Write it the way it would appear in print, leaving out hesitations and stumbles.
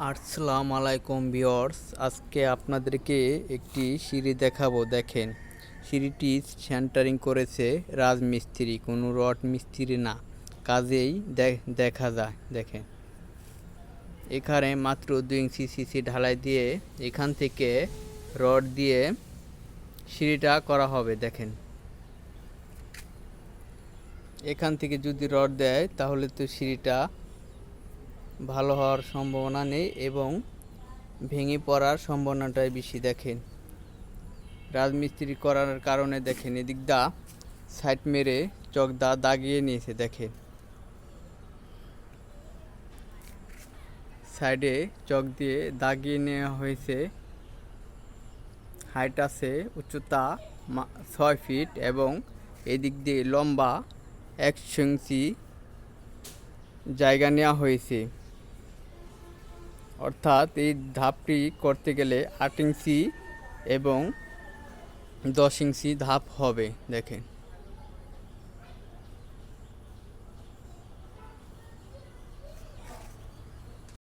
আসসালামু আলাইকুম ভিউয়ার্স, আজকে আপনাদেরকে একটি সিঁড়ি দেখাবো। দেখেন, সিঁড়িটি সেন্টারিং করেছে রাজমিস্ত্রি, কোনো রড মিস্ত্রি না, কাজেই দেখা যায়। দেখেন, এখানে মাত্র 2 ইঞ্চি সিসি ঢালাই দিয়ে এখান থেকে রড দিয়ে সিঁড়িটা করা হবে। দেখেন, এখান থেকে যদি রড দেয় তাহলে তো সিঁড়িটা ভালো হওয়ার সম্ভাবনা নেই এবং ভেঙে পড়ার সম্ভাবনাটাই বেশি। দেখেন, রাজমিস্ত্রি করার কারণে দেখেন এদিক দা সাইড মেরে চক দাগিয়ে নিয়েছে। দেখেন, সাইডে চক দিয়ে দাগিয়ে নেওয়া হয়েছে। হাইট আছে, উচ্চতা 6 ফিট এবং এদিক দিয়ে লম্বা 100 ইঞ্চি জায়গা নেওয়া হয়েছে। অর্থাৎ এই ধাপটি করতে গেলে 8 ইঞ্চি এবং 10 ইঞ্চি ধাপ হবে। দেখেন,